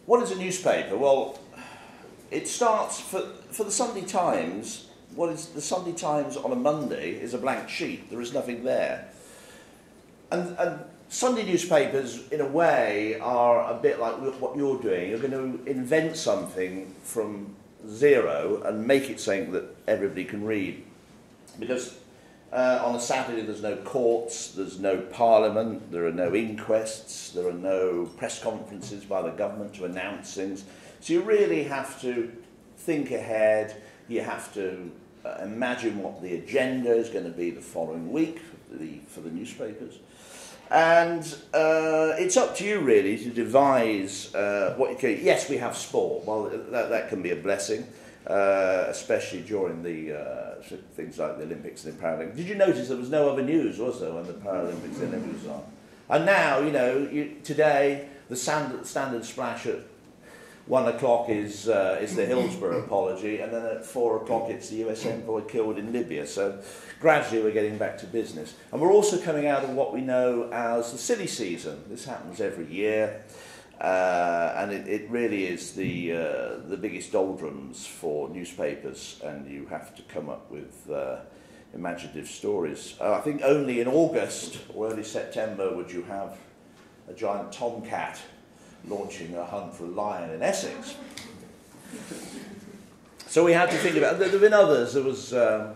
What is a newspaper? Well, it starts for the Sunday Times. What is the Sunday Times on a Monday is a blank sheet. There is nothing there. And Sunday newspapers, in a way, are a bit like what you're doing. You're going to invent something from zero and make it something that everybody can read. Because on a Saturday there's no courts, there's no parliament, there are no inquests, there are no press conferences by the government to announce things. So you really have to think ahead, you have to imagine what the agenda is going to be the following week for the newspapers. And it's up to you really to devise what you can. Yes, we have sport. Well, that can be a blessing, especially during the things like the Olympics and the Paralympics. Did you notice there was no other news, was there, when the Paralympics and the Olympics were on? And now, today the standard splash at 1 o'clock is the Hillsborough apology, and then at 4 o'clock it's the US envoy killed in Libya. So gradually we're getting back to business. And we're also coming out of what we know as the silly season. This happens every year, and it really is the biggest doldrums for newspapers, and you have to come up with imaginative stories. I think only in August or early September would you have a giant tomcat launching a hunt for a lion in Essex. So we had to think about. There have been others. There was I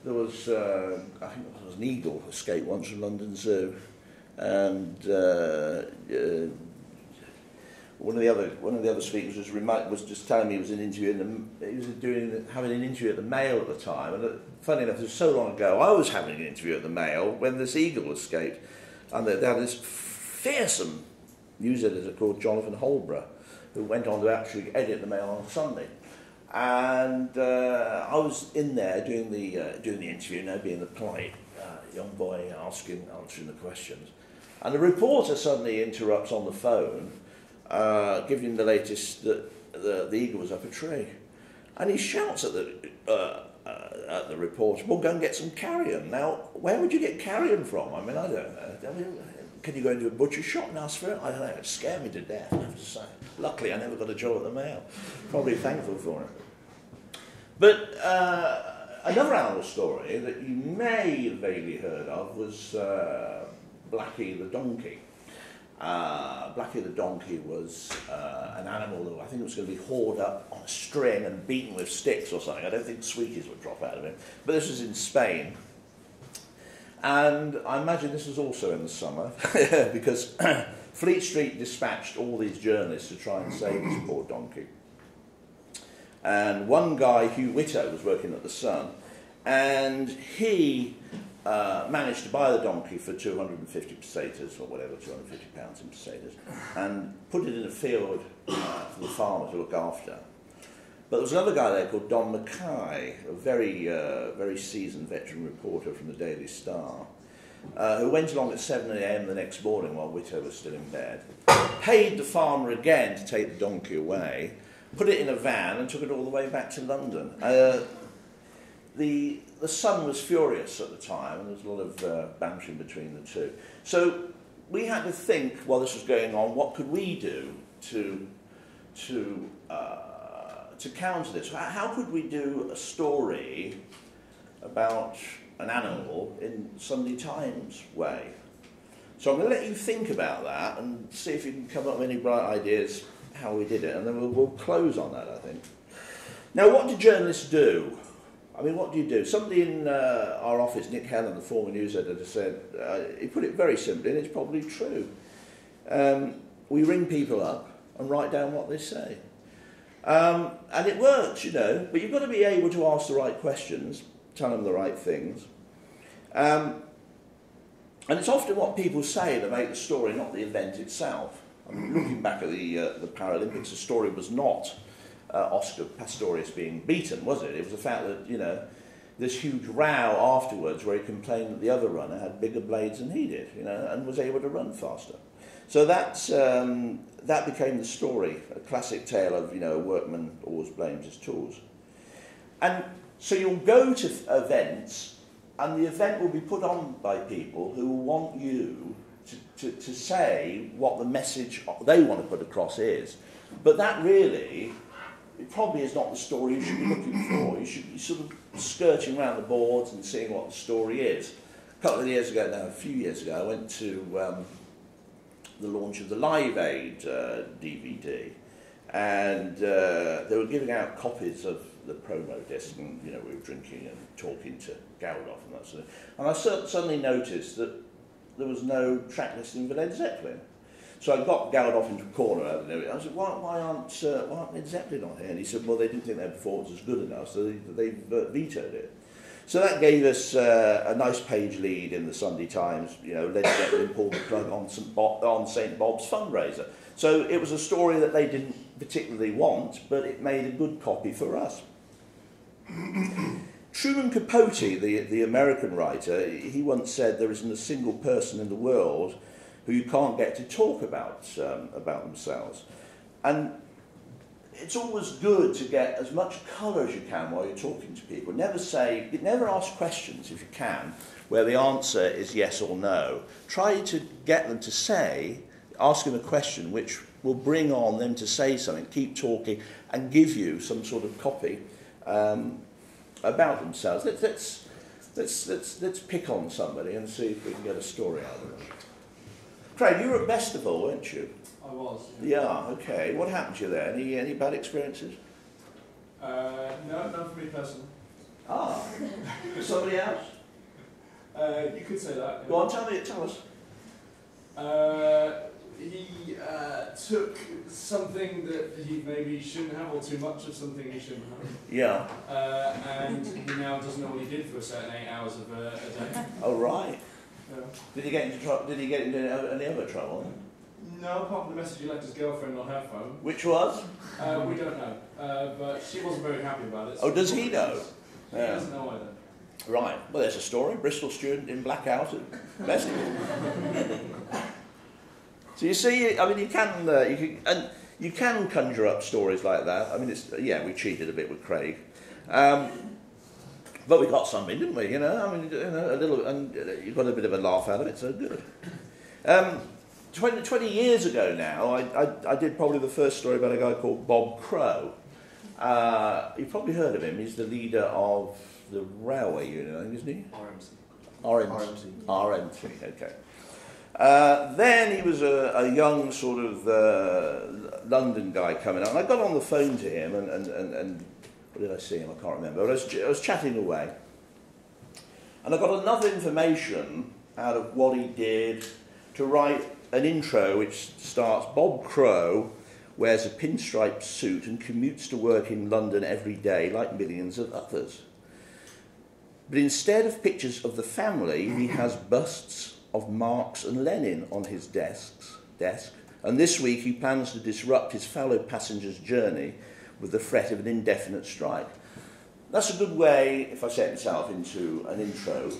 think it was an eagle escaped once from London Zoo, and one of the other speakers was just telling me he was having an interview at the Mail at the time, and funny enough, it was so long ago. I was having an interview at the Mail when this eagle escaped, and they had this fearsome news editor called Jonathan Holborough, who went on to actually edit the Mail on Sunday. And I was in there doing the interview, being the polite young boy answering the questions. And the reporter suddenly interrupts on the phone, giving the latest that the eagle was up a tree. And he shouts at the reporter, "Well, go and get some carrion." Now, where would you get carrion from? I mean, I don't know. Can you go into a butcher shop and ask for it? I don't know, it scared me to death, I have to say. Luckily, I never got a job at the Mail. Probably thankful for it. But another animal story that you may have vaguely heard of was Blackie the donkey. Blackie the donkey was an animal that I think it was going to be hauled up on a string and beaten with sticks or something. I don't think sweeties would drop out of him. But this was in Spain. And I imagine this was also in the summer, because Fleet Street dispatched all these journalists to try and save this poor donkey. And one guy, Hugh Whitto, was working at the Sun, and he managed to buy the donkey for 250 pesetas, or whatever, £250 in pesetas, and put it in a field for the farmer to look after. But there was another guy there called Don Mackay, a very seasoned veteran reporter from the Daily Star, who went along at 7 a.m. the next morning while Whitto was still in bed, paid the farmer again to take the donkey away, put it in a van and took it all the way back to London. The Sun was furious at the time, and there was a lot of bantering between the two. So we had to think, while this was going on, what could we do to counter this? How could we do a story about an animal in Sunday Times way? So I'm going to let you think about that and see if you can come up with any bright ideas how we did it, and then we'll close on that, I think. Now, what do journalists do? I mean, what do you do? Somebody in our office, Nick Helen, the former news editor, said, he put it very simply, and it's probably true. We ring people up and write down what they say. And it works, but you've got to be able to ask the right questions, tell them the right things. And it's often what people say that make the story, not the event itself. I mean, looking back at the Paralympics, the story was not Oscar Pistorius being beaten, was it? It was the fact that, this huge row afterwards where he complained that the other runner had bigger blades than he did, and was able to run faster. So that became the story, a classic tale of, a workman always blames his tools. And so you'll go to events, and the event will be put on by people who want you to say what the message they want to put across is. But that really, it probably is not the story you should be looking for. You should be sort of skirting around the boards and seeing what the story is. A couple of years ago now, a few years ago, I went to the launch of the Live Aid DVD, and they were giving out copies of the promo disc, and we were drinking and talking to Geldof and that sort of thing. And I suddenly noticed that there was no track listing for Led Zeppelin. So I got Geldof into a corner. I said, why aren't Led Zeppelin on here? And he said, well, they didn't think their performance was good enough, so they've vetoed it. So that gave us a nice page lead in the Sunday Times. Led Zeppelin pulled the plug on St. Bob's fundraiser. So it was a story that they didn't particularly want, but it made a good copy for us. Truman Capote, the American writer, he once said there isn't a single person in the world who you can't get to talk about themselves. And it's always good to get as much colour as you can while you're talking to people. Never ask questions if you can, where the answer is yes or no. Try to get them to ask them a question which will bring on them to say something, keep talking, and give you some sort of copy about themselves. Let's pick on somebody and see if we can get a story out of them. Craig, you were at Festival, weren't you? I was. Yeah, okay. What happened to you there? Any bad experiences? No, none for me personally. Ah, somebody else? You could say that. Yeah. Go on, tell us. He took something that he maybe shouldn't have, or too much of something he shouldn't have. Yeah. And he now doesn't know what he did for a certain 8 hours of a day. Oh, right. Yeah. Did he get into trouble? Did he get into any other trouble? No, apart from the message he left his girlfriend on her phone. Which was? We don't know. But she wasn't very happy about it. So Oh, does he know? He doesn't know either. Right. Well, there's a story. Bristol student in blackout at Festival. So you see, I mean, you can conjure up stories like that. I mean, we cheated a bit with Craig, but we got something, didn't we? I mean, a little, and you got a bit of a laugh out of it, so good. 20 years ago now, I did probably the first story about a guy called Bob Crow. You've probably heard of him. He's the leader of the railway union, isn't he? RMC, okay. Then he was a young sort of London guy coming out. And I got on the phone to him and what did I see him? I can't remember. But I was chatting away. And I got enough information out of what he did to write an intro which starts, Bob Crow wears a pinstripe suit and commutes to work in London every day like millions of others. But instead of pictures of the family, he has busts of Marx and Lenin on his desk, and this week he plans to disrupt his fellow passengers' journey with the threat of an indefinite strike. That's a good way, if I set myself into an intro.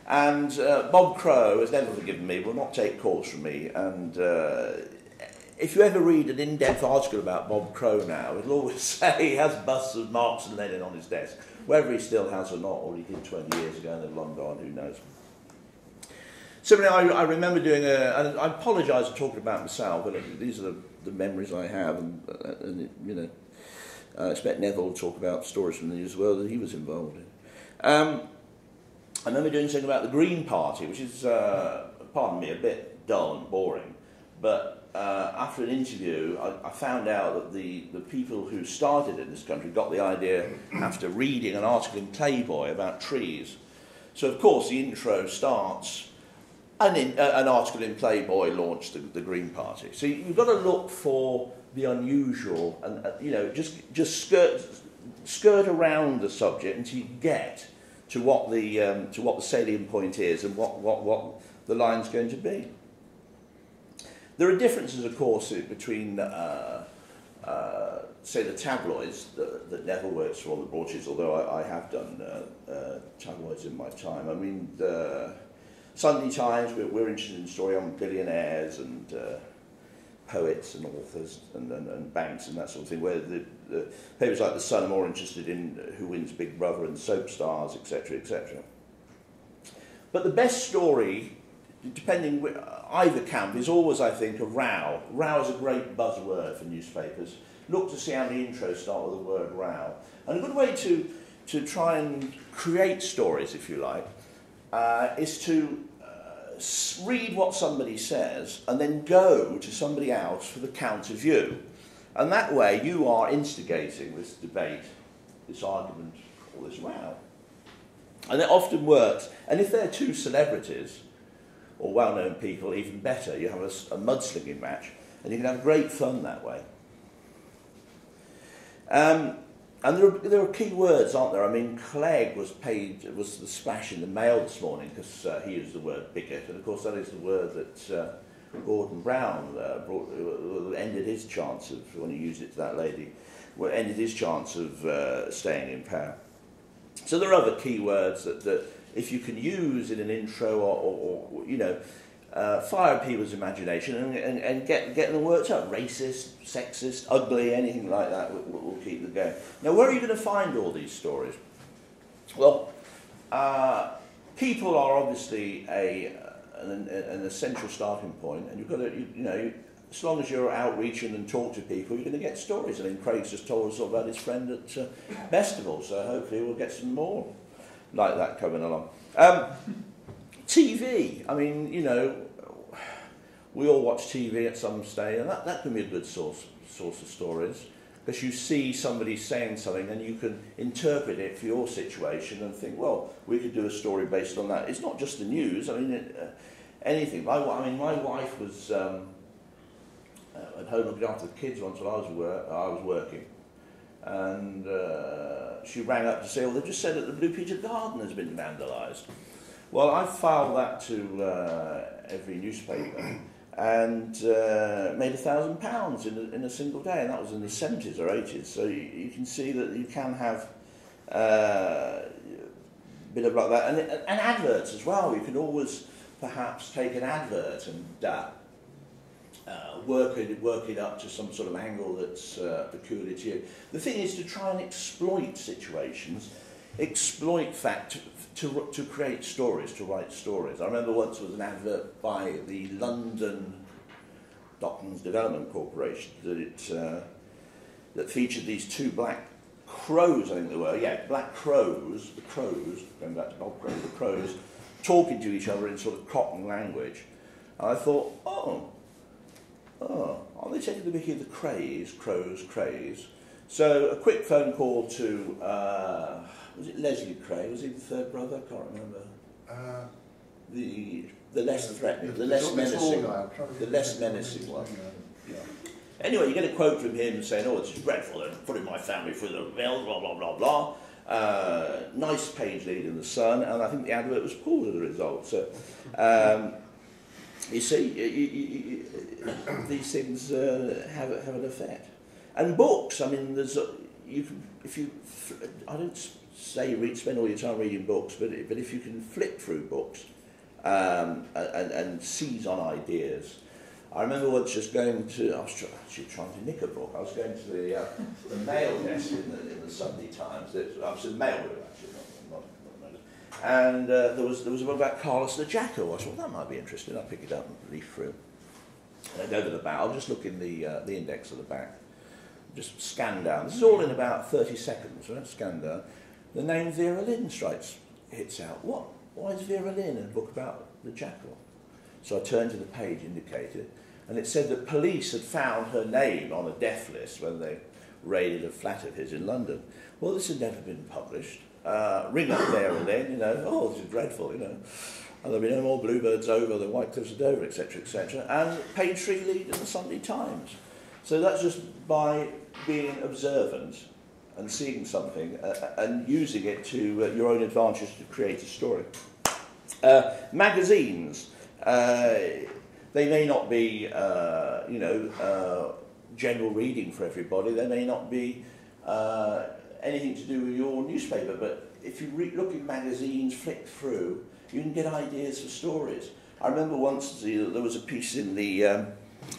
And Bob Crow has never forgiven me, will not take calls from me, and if you ever read an in-depth article about Bob Crow now, it'll always say he has busts of Marx and Lenin on his desk. Whether he still has or not, or he did 20 years ago and they're long gone, who knows. Similarly, I remember doing and I apologise for talking about myself, but these are the memories I have, and I expect Neville to talk about stories from the news as well that he was involved in. I remember doing something about the Green Party, which is, pardon me, a bit dull and boring, but after an interview, I found out that the people who started in this country got the idea after reading an article in Playboy about trees. So, of course, the intro starts, an article in Playboy launched the Green Party. So you've got to look for the unusual and, just skirt around the subject until you get to what the salient point is and what the line's going to be. There are differences, of course, between, say, the tabloids that Neville works for, the broadsheets, although I have done tabloids in my time. I mean, the Sunday Times, we're interested in story on billionaires and poets and authors and banks and that sort of thing, where the papers like The Sun are more interested in who wins Big Brother and soap stars, etc., etc. But the best story depending, either camp is always, I think, a row. Row is a great buzzword for newspapers. Look to see how the intros start with the word row. And a good way to try and create stories, if you like, is to read what somebody says and then go to somebody else for the counter view. And that way you are instigating this debate, this argument, or this row. And it often works. And if they're two celebrities, or well-known people, even better, you have a mudslinging match, and you can have great fun that way. And there are key words, aren't there? I mean, Clegg was the splash in the Mail this morning because he used the word bigot, and of course that is the word that Gordon Brown ended his chance of, when he used it to that lady, ended his chance of staying in power. So there are other key words that if you can use in an intro or you know, fire people's imagination and get them worked up. Racist, sexist, ugly, anything like that will keep them going. Now, where are you going to find all these stories? Well, people are obviously an essential starting point, and you've got to, you know, as long as you're outreaching and talk to people, you're going to get stories. I mean, Craig's just told us about his friend at Festival, so hopefully we'll get some more like that coming along. TV, I mean, you know, we all watch TV at some stage, and that can be a good source of stories, because you see somebody saying something and you can interpret it for your situation and think, well, we could do a story based on that. It's not just the news, I mean, anything. My wife was at home looking after the kids once while I was working, and she rang up to say, well, they've just said that the Blue Peter Garden has been vandalised. Well, I filed that to every newspaper and made £1,000 in a single day, and that was in the 70s or 80s. So you can see that you can have a bit of like that, and adverts as well. You can always perhaps take an advert and work it up to some sort of angle that's peculiar to you. The thing is to try and exploit situations, exploit fact to create stories, to write stories. I remember once there was an advert by the London Docklands Development Corporation that featured these two black crows, I think they were, yeah, black crows, the crows, going back to Bob Crow, the crows, talking to each other in sort of Cockney language. And I thought, are they taking the mickey of the crays? So a quick phone call to, was it Leslie Cray? Was he the third brother? I can't remember. The less threatening, the less menacing one. Yeah. Anyway, you get a quote from him saying, oh, it's dreadful, they're putting my family through the mill, blah, blah, blah, blah. Nice page lead in the Sun, and I think the advert was pulled as a result. So, you see, these things have an effect. And books, I mean, I don't say spend all your time reading books, but if you can flip through books and seize on ideas. I remember once just going to, I was actually trying to nick a book. I was going to the mail desk in the Sunday Times. I was in the mail room, actually, and there was a book about Carlos the Jackal. I thought, that might be interesting. I'll pick it up and leaf through. And I go to the back. I'll just look in the index of the back. Just scan down. This is all in about 30 seconds, right? Scan down. The name Vera Lynn hits out. What? Why is Vera Lynn in a book about the jackal? So I turned to the page indicated, and it said that police had found her name on a death list when they raided a flat of his in London. Well, this had never been published. Ring up Vera Lynn, you know, oh, this is dreadful, you know. And there'll be no more bluebirds over the White Cliffs of Dover, etc., etc. And page 3 lead in the Sunday Times. So that's just by being observant and seeing something and using it to your own advantage to create a story. Magazines, they may not be, general reading for everybody. They may not be anything to do with your newspaper, but if you look in magazines, flick through, you can get ideas for stories. I remember once there was a piece in the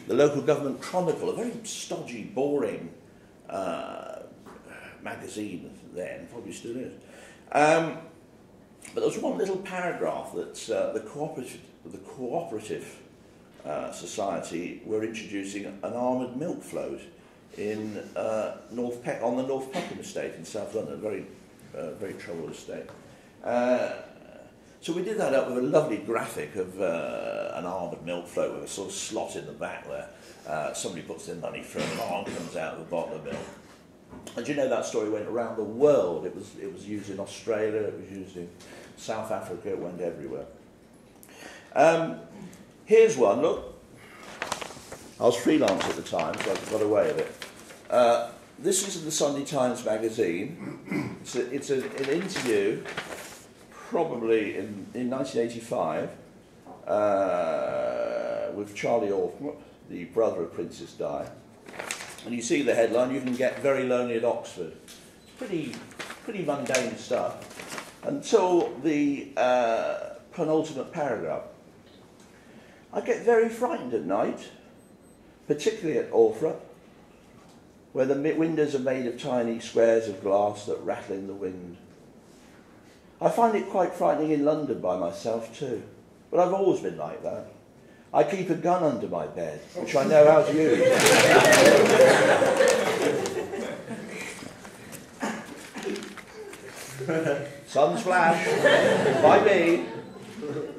local government chronicle, a very stodgy, boring magazine then, probably still is. But there was one little paragraph that the the cooperative society were introducing an armoured milk float in on the North Peckham estate in South London, very troubled estate. So we did that up with a lovely graphic of an armoured milk float with a sort of slot in the back there. Somebody puts their money through, and arm comes out of the bottom of the milk. And you know that story went around the world. It was used in Australia, it was used in South Africa, it went everywhere. Here's one, look. I was freelance at the time, so I got away with it. This is in the Sunday Times magazine. It's an interview, probably in 1985, with Charlie Orth, the brother of Princess Di. And you see the headline, "You can get very lonely at Oxford." It's pretty mundane stuff, until the penultimate paragraph. "I get very frightened at night, particularly at Orthrup, where the windows are made of tiny squares of glass that rattle in the wind. I find it quite frightening in London by myself too, but I've always been like that. I keep a gun under my bed, which I know how to use." Sun's flash, by me,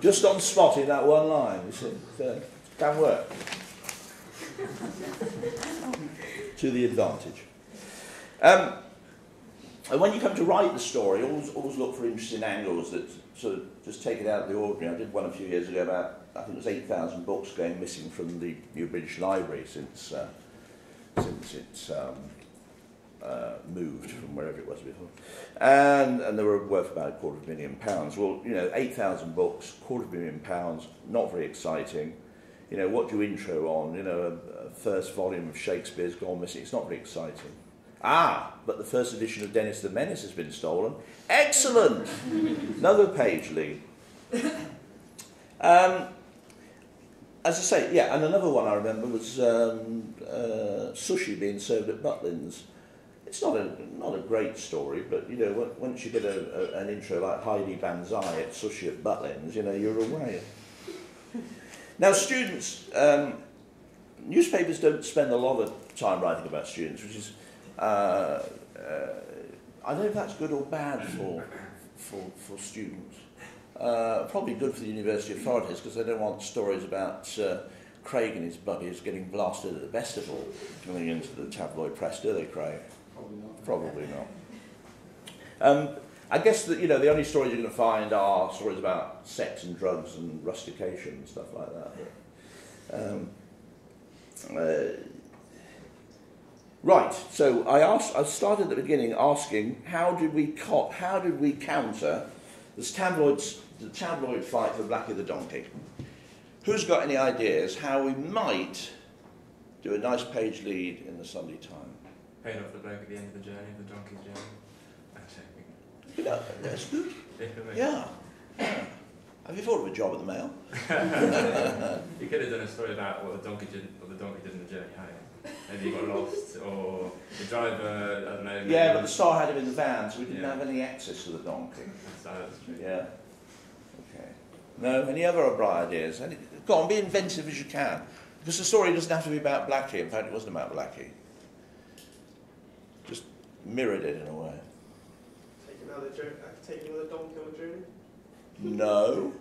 just on spot in that one line. You see, can work. To the advantage. And when you come to write the story, always look for interesting angles that sort of just take it out of the ordinary. I did one a few years ago about, I think it was 8,000 books going missing from the New British Library since it's moved from wherever it was before. And they were worth about £250,000. Well, you know, 8,000 books, £250,000, not very exciting. You know, what do you intro on? You know, a first volume of Shakespeare's gone missing. It's not very exciting. But the first edition of Dennis the Menace has been stolen. Excellent! Another page lead. As I say, yeah, and another one I remember was sushi being served at Butlins. It's not a great story, but, you know, once you get an intro like Heidi Banzai at sushi at Butlins, you know, you're away. Now, students, newspapers don't spend a lot of time writing about students, which is, I don't know if that's good or bad for students. Probably good for the university authorities, because they don't want stories about Craig and his buddies getting blasted at the festival coming into the tabloid press, do they, Craig? Probably not. I guess that, you know, the only stories you're going to find are stories about sex and drugs and rustication and stuff like that. Right. So I started at the beginning asking, how did we counter the tabloid fight for Blackie the donkey? Who's got any ideas how we might do a nice page lead in the Sunday Times? Paying off the bloke at the end of the journey, the donkey's journey. You know, that's good. Yeah. Have you thought of a job at the Mail? You could have done a story about what the donkey did on the journey home. Maybe he got lost, or the driver, I don't know. Yeah, but the Star had him in the van, so we didn't have any access to the donkey. That's true. Yeah. Okay. No, any other bright ideas? Go on, be inventive as you can. Because the story doesn't have to be about Blackie. In fact, it wasn't about Blackie. Just mirrored it in a way. Taking another donkey on a journey? No.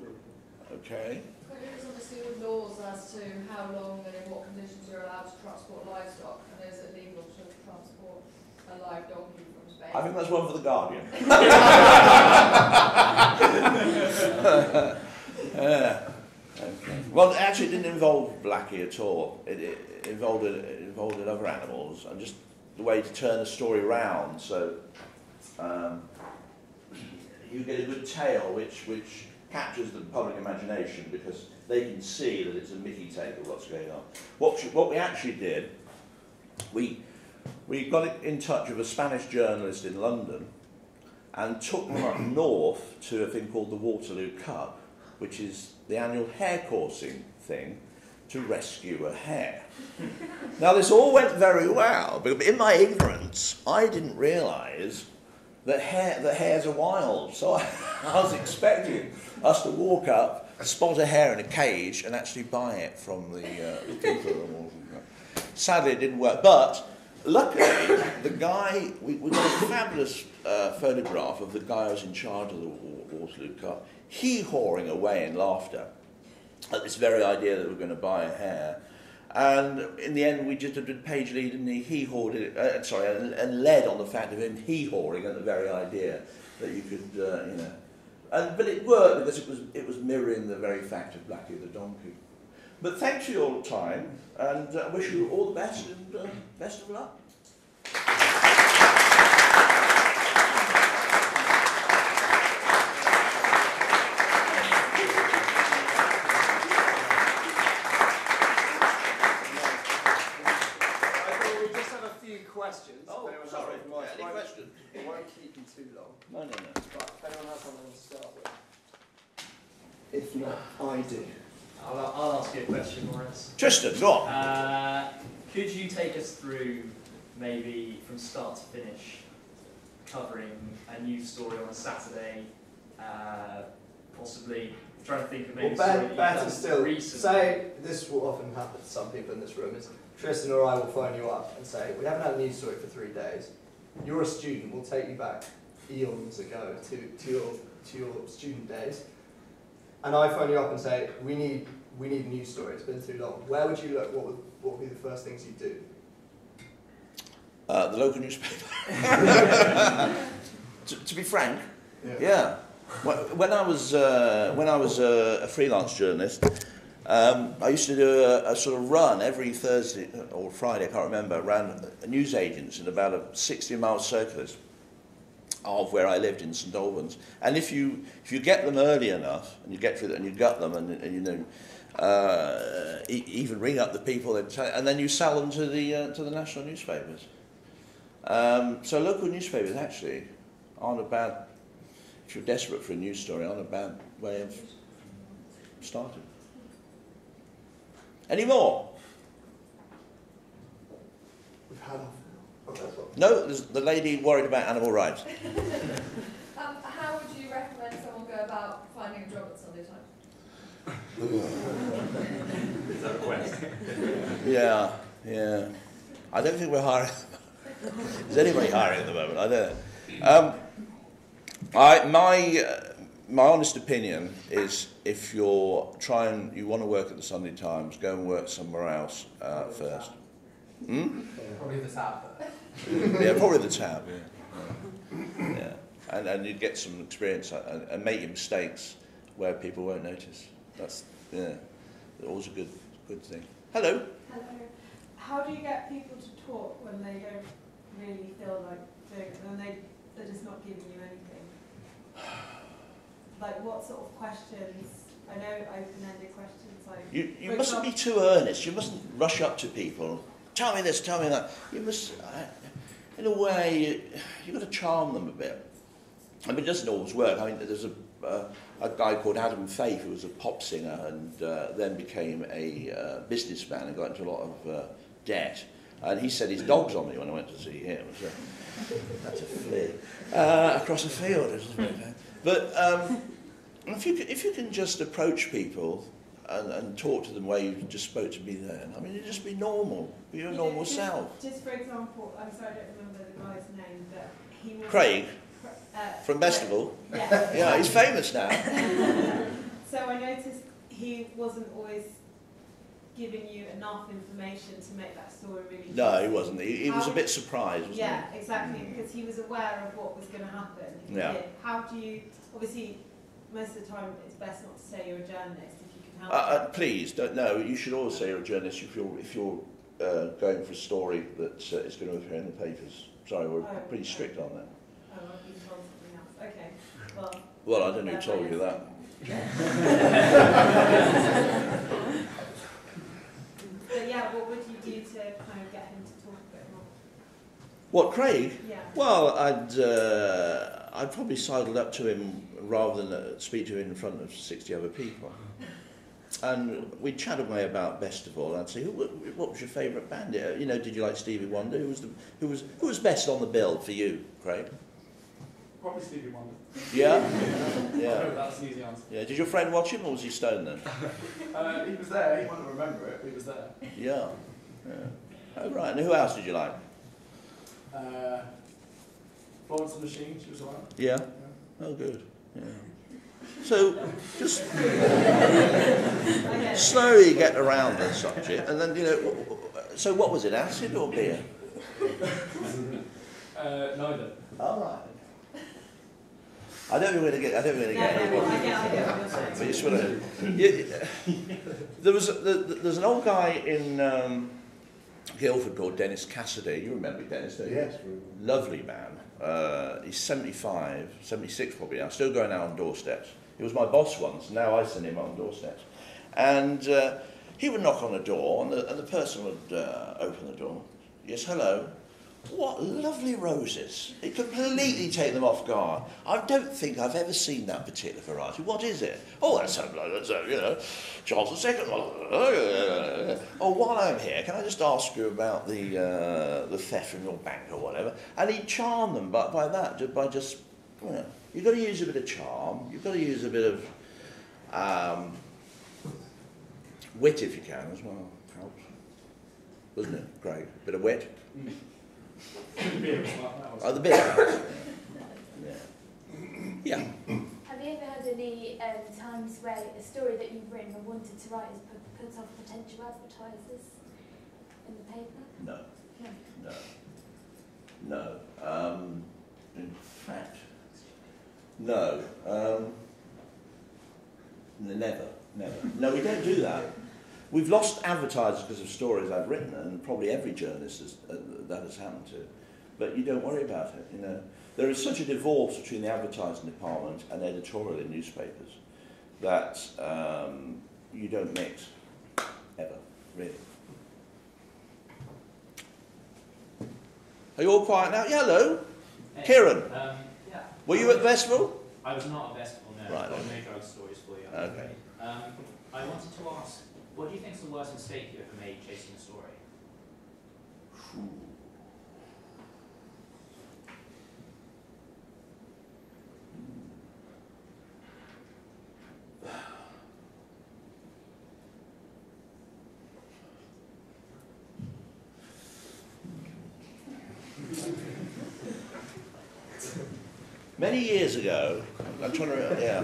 Okay. But there is obviously laws as to how long and in what conditions you're allowed to transport livestock, and is it legal to transport a live donkey from Spain? I think that's one for the Guardian. Okay. Well, actually, it didn't involve Blackie at all. It involved other animals, and just the way to turn the story around. So you get a good tale which captures the public imagination, because they can see that it's a Mickey take of what's going on. What we actually did, we got in touch with a Spanish journalist in London and took them up north to a thing called the Waterloo Cup, which is the annual hare coursing thing, to rescue a hare. Now, this all went very well, but in my ignorance, I didn't realise that hares are wild. So I was expecting us to walk up spot a hare in a cage and actually buy it from the keeper. Sadly, it didn't work. But luckily, the guy, we got a fabulous photograph of the guy who was in charge of the Waterloo Cup, hee-hawing away in laughter at this very idea that we were going to buy a hare. And in the end, we just did a page lead, and he hee-hawed it, and led on the fact of him hee-hawing at the very idea that you could, you know. But it worked because it was mirroring the very fact of Blackie the donkey. But thanks for your time, and I wish you all the best, and best of luck. Questions. Oh, sorry. Any questions? It won't keep you too long. No. But if anyone has something to start with. If not, I do. I'll ask you a question, Maurice. Tristan, go on. Could you take us through, maybe from start to finish, covering a news story on a Saturday, possibly trying to think of maybe better still, recently. say, this will often happen to some people in this room, is Tristan or I will phone you up and say, we haven't had a news story for 3 days. You're a student, we'll take you back eons ago to your student days. And I phone you up and say, we need a news story, it's been too long. Where would you look? What would be the first things you'd do? The local newspaper. to be frank, yeah. When I was a freelance journalist, I used to do a sort of run every Thursday or Friday, I can't remember, around news agents in about a 60-mile circulus of where I lived in St Albans. And if you get them early enough, and you get through them, and you gut them, and you know, even ring up the people, and then you sell them to the national newspapers. So local newspapers actually aren't a bad, if you're desperate for a news story, aren't a bad way of starting. Any more? We've had No, there's the lady worried about animal rights. How would you recommend someone go about finding a job at Sunday Times? Is that a quest? Yeah. I don't think we're hiring. Is anybody hiring at the moment? I don't know. My honest opinion is, if you want to work at the Sunday Times, go and work somewhere else first. Probably the tab. Yeah, probably the tab. Yeah. And you get some experience and make your mistakes where people won't notice. That's always a good thing. Hello. Hello. How do you get people to talk when they don't really feel like doing it, and they're just not giving you anything? Like, what sort of questions? I know open-ended questions like... You mustn't be too earnest. You mustn't rush up to people. Tell me this, tell me that. You must, in a way, you've got to charm them a bit. I mean, it doesn't always work. I mean, there's a guy called Adam Faith who was a pop singer and then became a businessman and got into a lot of debt. And he said his dog's on me when I went to see him. So that's a flea across a field. But if you can just approach people and talk to them the way you just spoke to me then, I mean, you just be normal, be your normal self. Just for example, I'm sorry I don't remember the guy's name, but he was... Craig, from Festival. Yeah, he's famous now. So I noticed he wasn't always giving you enough information to make that story really No, interesting. he wasn't. He was a bit surprised, wasn't he? Yeah, exactly, because he was aware of what was going to happen. Yeah. How do you... Obviously, most of the time it's best not to say you're a journalist if you can help. Please, don't. No, you should always say you're a journalist if you're going for a story that is going to appear in the papers. Sorry, we're pretty strict on that. Oh, I've been told something else. Okay, well, I don't know who told you that. But yeah, what would you do to kind of get him to talk a bit more? What, Craig? Yeah. Well, I'd probably sidled up to him rather than speak to him in front of 60 other people. And we'd chat away about Festival. I'd say, what was your favourite band? You know, did you like Stevie Wonder? Who was best on the bill for you, Craig? Probably Stevie Wonder. Yeah? I Yeah. know that's an easy answer. Yeah. Did your friend watch him, or was he stoned then? He was there, he wouldn't remember it, but he was there. Yeah. Yeah. Oh, right. And who else did you like? Florence and the Machine, she was alright. Yeah. Oh, good. Yeah. So, just slowly get around the subject, and then, you know, so what was it, acid or beer? Neither. All right. I don't really get anybody. I get what you're saying. But you sort of, there's an old guy in Guildford called Dennis Cassidy. You remember Dennis, don't you? Yes. Lovely man. He's 75, 76 probably now, still going out on doorsteps. He was my boss once, now I send him on doorsteps. And he would knock on the door, and the person would open the door. Yes, hello. What lovely roses. It completely take them off guard. I don't think I've ever seen that particular variety. What is it? Oh, that's you know, Charles II. Oh, while I'm here, can I just ask you about the theft from your bank or whatever? And he'd charm them by that, by just, you know, you've got to use a bit of charm, you've got to use a bit of wit if you can as well. Helps. Wasn't it? Great. Bit of wit. The beer was like that. Oh, the big house. Yeah. Have you ever had any times where a story that you've written or wanted to write has put off potential advertisers in the paper? No. No. No. In fact, no. Never. No, we don't do that. We've lost advertisers because of stories I've written, and probably every journalist that has happened to. But you don't worry about it, you know. There is such a divorce between the advertising department and editorial in newspapers that you don't mix, ever, really. Are you all quiet now? Yeah, hello. Hey, Kieran, yeah. were you at the festival? I was not at festival, no. Right, I've got okay. no drug stories for you. Okay. I wanted to ask, what do you think is the worst mistake you ever made chasing a story? Many years ago, I'm trying to remember, yeah,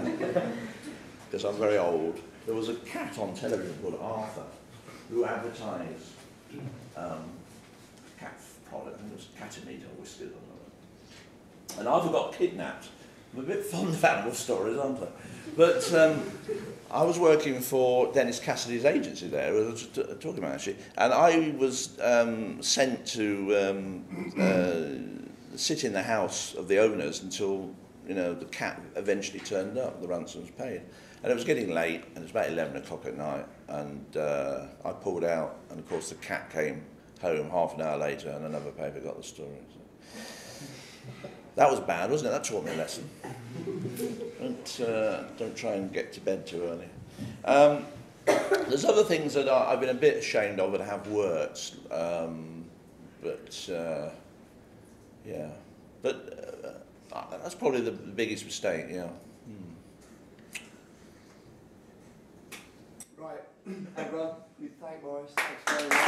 because I'm very old, there was a cat on television called Arthur who advertised cat product, and it was Catamita whiskers or something. And Arthur got kidnapped. I'm a bit fond of animal stories, aren't I? But I was working for Dennis Cassidy's agency there, we were talking about actually, and I was sent to sit in the house of the owners until, you know, the cat eventually turned up, the ransom was paid. And it was getting late, and it was about 11 o'clock at night, and I pulled out, and of course the cat came home half an hour later, and another paper got the story. So. That was bad, wasn't it? That taught me a lesson. Don't try and get to bed too early. There's other things that I've been a bit ashamed of and have worked, but yeah. But that's probably the biggest mistake, yeah. Right, everyone, we thank Maurice. Thanks very much.